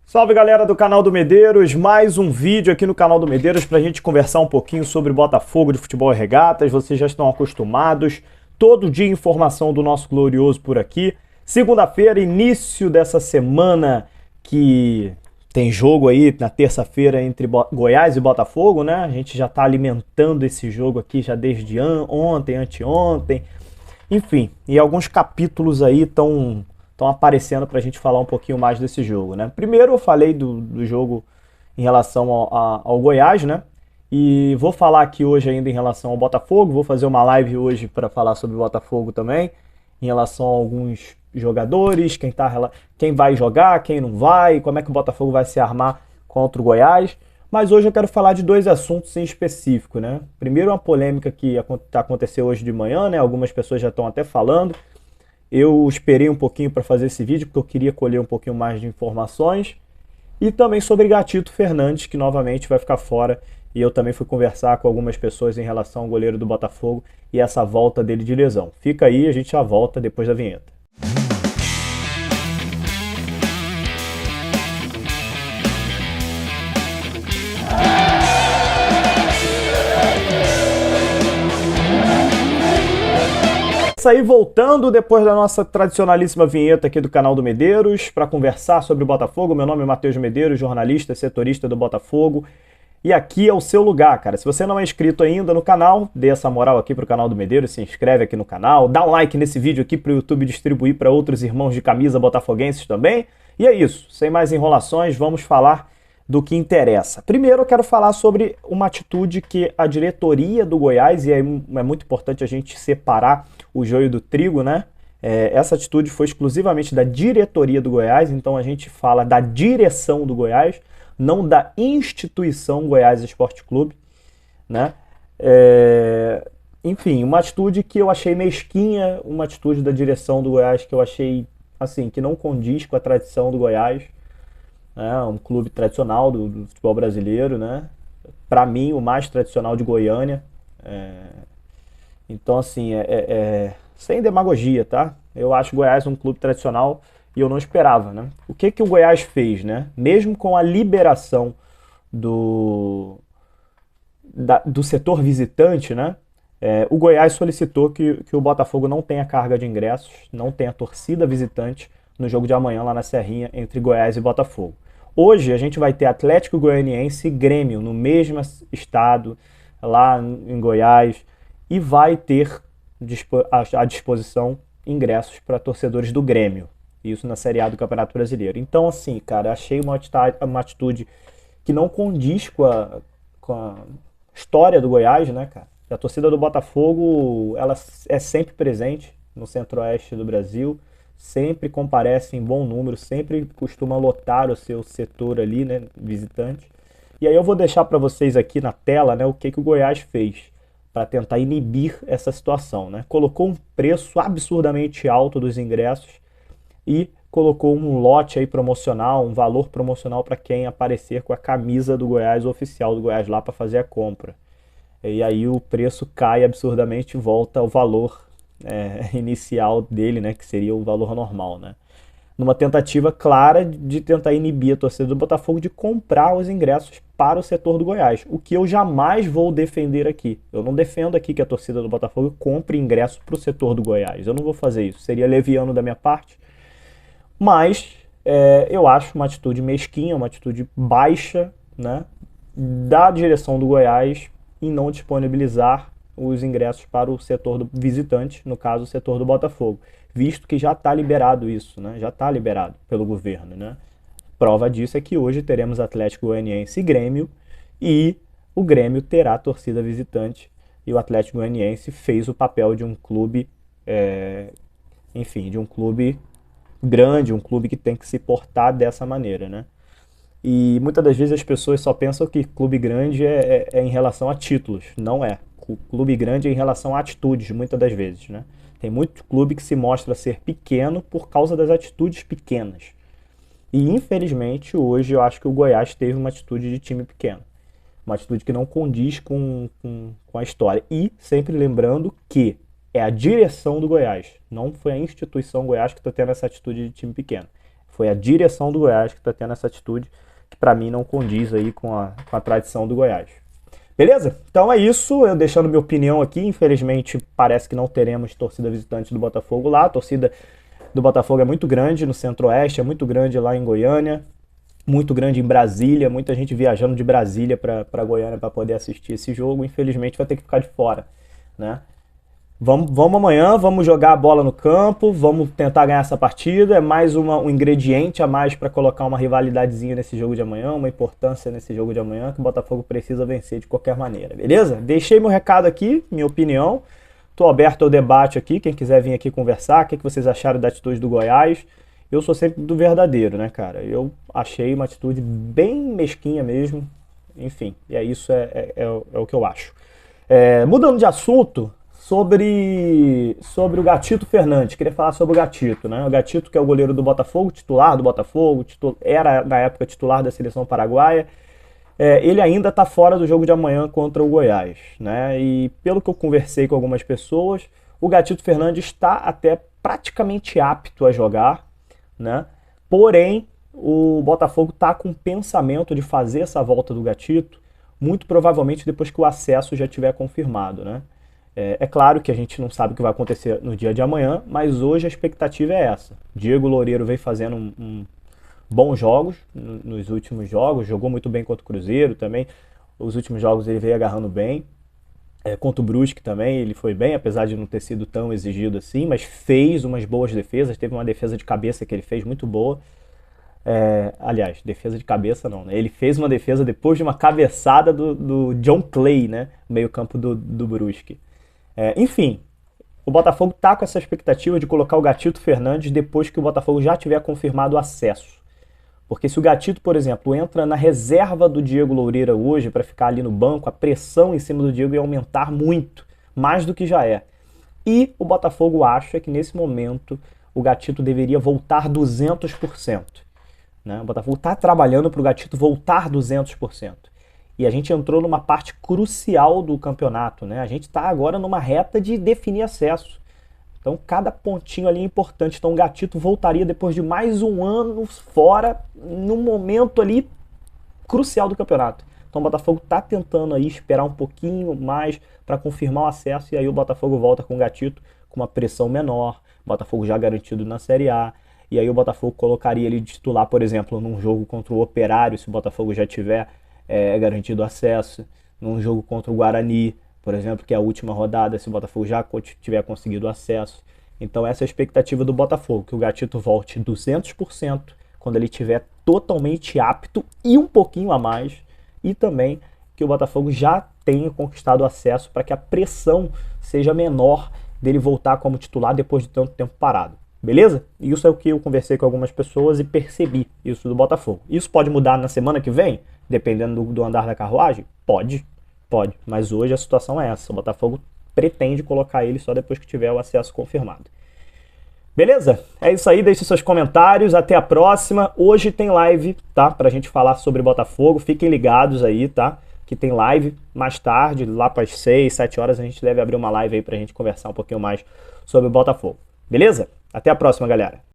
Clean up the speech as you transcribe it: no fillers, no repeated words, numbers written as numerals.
Salve galera do canal do Medeiros, mais um vídeo aqui no canal do Medeiros para a gente conversar um pouquinho sobre Botafogo de futebol e regatas. Vocês já estão acostumados, todo dia informação do nosso glorioso por aqui. Segunda-feira, início dessa semana que tem jogo aí na terça-feira entre Goiás e Botafogo, né? A gente já está alimentando esse jogo aqui já desde ontem, anteontem, enfim. E alguns capítulos aí estão aparecendo para a gente falar um pouquinho mais desse jogo, né? Primeiro eu falei do jogo em relação ao Goiás, né? E vou falar aqui hoje ainda em relação ao Botafogo, vou fazer uma live hoje para falar sobre o Botafogo também, em relação a alguns jogadores, quem vai jogar, quem não vai, como é que o Botafogo vai se armar contra o Goiás. Mas hoje eu quero falar de dois assuntos em específico, né? Primeiro, uma polêmica que aconteceu hoje de manhã, né? Algumas pessoas já estão até falando. Eu esperei um pouquinho para fazer esse vídeo porque eu queria colher um pouquinho mais de informações. E também sobre Gatito Fernandes, que novamente vai ficar fora. E eu também fui conversar com algumas pessoas em relação ao goleiro do Botafogo e essa volta dele de lesão. Fica aí, a gente já volta depois da vinheta. Aí voltando depois da nossa tradicionalíssima vinheta aqui do canal do Medeiros para conversar sobre o Botafogo. Meu nome é Matheus Medeiros, jornalista, setorista do Botafogo. E aqui é o seu lugar, cara. Se você não é inscrito ainda no canal, dê essa moral aqui pro canal do Medeiros, se inscreve aqui no canal, dá um like nesse vídeo aqui pro YouTube distribuir para outros irmãos de camisa botafoguenses também. E é isso, sem mais enrolações, vamos falar do que interessa. Primeiro eu quero falar sobre uma atitude que a diretoria do Goiás, e é muito importante a gente separar o joio do trigo, né? Essa atitude foi exclusivamente da diretoria do Goiás, então a gente fala da direção do Goiás, não da instituição Goiás Esporte Clube, né? Enfim, uma atitude que eu achei mesquinha, uma atitude da direção do Goiás que eu achei, assim, que não condiz com a tradição do Goiás, né? Um clube tradicional do futebol brasileiro, né? Para mim, o mais tradicional de Goiânia. Então, assim, sem demagogia, tá? Eu acho o Goiás um clube tradicional e eu não esperava, né? O que o Goiás fez, né? Mesmo com a liberação do setor visitante, né? O Goiás solicitou que o Botafogo não tenha carga de ingressos, não tenha torcida visitante no jogo de amanhã lá na Serrinha entre Goiás e Botafogo. Hoje a gente vai ter Atlético Goianiense e Grêmio no mesmo estado, lá em Goiás, e vai ter à disposição ingressos para torcedores do Grêmio. Isso na Série A do Campeonato Brasileiro. Então, assim, cara, achei uma atitude que não condiz com a história do Goiás, né, cara? A torcida do Botafogo, ela é sempre presente no centro-oeste do Brasil, sempre comparece em bom número, sempre costuma lotar o seu setor ali, né, visitante. E aí eu vou deixar para vocês aqui na tela, né, o que o Goiás fez para tentar inibir essa situação, né? Colocou um preço absurdamente alto dos ingressos e colocou um lote aí promocional, um valor promocional para quem aparecer com a camisa do Goiás, oficial do Goiás lá para fazer a compra. E aí o preço cai absurdamente e volta ao valor inicial dele, né, que seria o valor normal, né? Numa tentativa clara de tentar inibir a torcida do Botafogo de comprar os ingressos para o setor do Goiás, o que eu jamais vou defender aqui. Eu não defendo aqui que a torcida do Botafogo compre ingresso para o setor do Goiás. Eu não vou fazer isso, seria leviano da minha parte. Mas eu acho uma atitude mesquinha, uma atitude baixa, né, da direção do Goiás em não disponibilizar os ingressos para o setor do visitante, no caso o setor do Botafogo, visto que já está liberado isso, né? Já está liberado pelo governo, né? Prova disso é que hoje teremos Atlético Goianiense e Grêmio, e o Grêmio terá torcida visitante, e o Atlético Goianiense fez o papel de um clube, enfim, de um clube grande, um clube que tem que se portar dessa maneira, né? E muitas das vezes as pessoas só pensam que clube grande é em relação a títulos. Não é. O clube grande é em relação a atitudes, muitas das vezes, né? Tem muito clube que se mostra ser pequeno por causa das atitudes pequenas. E infelizmente hoje eu acho que o Goiás teve uma atitude de time pequeno. Uma atitude que não condiz com a história. E sempre lembrando que é a direção do Goiás, não foi a instituição Goiás que está tendo essa atitude de time pequeno. Foi a direção do Goiás que está tendo essa atitude que para mim não condiz aí com a tradição do Goiás. Beleza? Então é isso, eu deixando minha opinião aqui, infelizmente parece que não teremos torcida visitante do Botafogo lá, a torcida do Botafogo é muito grande no Centro-Oeste, é muito grande lá em Goiânia, muito grande em Brasília, muita gente viajando de Brasília para Goiânia para poder assistir esse jogo, infelizmente vai ter que ficar de fora, né? Vamos amanhã, vamos jogar a bola no campo, vamos tentar ganhar essa partida. É mais um ingrediente a mais para colocar uma rivalidadezinha nesse jogo de amanhã, uma importância nesse jogo de amanhã que o Botafogo precisa vencer de qualquer maneira, beleza? Deixei meu recado aqui, minha opinião. Estou aberto ao debate aqui, quem quiser vir aqui conversar, o que vocês acharam da atitude do Goiás. Eu sou sempre do verdadeiro, né, cara? Eu achei uma atitude bem mesquinha mesmo, enfim, e é isso, é o que eu acho. Mudando de assunto, sobre o Gatito Fernandes. Queria falar sobre o Gatito, né? O Gatito, que é o goleiro do Botafogo, titular do Botafogo, era na época titular da seleção paraguaia. Ele ainda está fora do jogo de amanhã contra o Goiás, né? E pelo que eu conversei com algumas pessoas, o Gatito Fernandes está até praticamente apto a jogar, né? Porém, o Botafogo está com o pensamento de fazer essa volta do Gatito, muito provavelmente depois que o acesso já tiver confirmado, né? É claro que a gente não sabe o que vai acontecer no dia de amanhã, mas hoje a expectativa é essa. Diego Loureiro vem fazendo bons jogos nos últimos jogos, jogou muito bem contra o Cruzeiro também. Os últimos jogos ele veio agarrando bem. Contra o Brusque também ele foi bem, apesar de não ter sido tão exigido assim, mas fez umas boas defesas. Teve uma defesa de cabeça que ele fez muito boa. Aliás, defesa de cabeça não, né? Ele fez uma defesa depois de uma cabeçada do John Clay, né? Meio campo do Brusque. Enfim, o Botafogo está com essa expectativa de colocar o Gatito Fernandes depois que o Botafogo já tiver confirmado o acesso. Porque se o Gatito, por exemplo, entra na reserva do Diego Loureira hoje para ficar ali no banco, a pressão em cima do Diego ia aumentar muito, mais do que já é. E o Botafogo acha que nesse momento o Gatito deveria voltar 200%. Né? O Botafogo está trabalhando para o Gatito voltar 200%. E a gente entrou numa parte crucial do campeonato, né? A gente está agora numa reta de definir acesso. Então cada pontinho ali é importante. Então o Gatito voltaria depois de mais um ano fora, num momento ali crucial do campeonato. Então o Botafogo está tentando aí esperar um pouquinho mais para confirmar o acesso, e aí o Botafogo volta com o Gatito com uma pressão menor, o Botafogo já garantido na Série A, e aí o Botafogo colocaria ele de titular, por exemplo, num jogo contra o Operário, se o Botafogo já tiver garantido acesso, num jogo contra o Guarani, por exemplo, que é a última rodada, se o Botafogo já tiver conseguido acesso. Então essa é a expectativa do Botafogo, que o Gatito volte 200% quando ele estiver totalmente apto e um pouquinho a mais, e também que o Botafogo já tenha conquistado acesso para que a pressão seja menor dele voltar como titular depois de tanto tempo parado. Beleza? Isso é o que eu conversei com algumas pessoas e percebi isso do Botafogo. Isso pode mudar na semana que vem, dependendo do andar da carruagem? Pode. Mas hoje a situação é essa. O Botafogo pretende colocar ele só depois que tiver o acesso confirmado. Beleza? É isso aí, deixe seus comentários, até a próxima. Hoje tem live, tá? Pra gente falar sobre Botafogo, fiquem ligados aí, tá? Que tem live mais tarde, lá para as 6, 7 horas a gente deve abrir uma live aí pra gente conversar um pouquinho mais sobre o Botafogo. Beleza? Até a próxima, galera.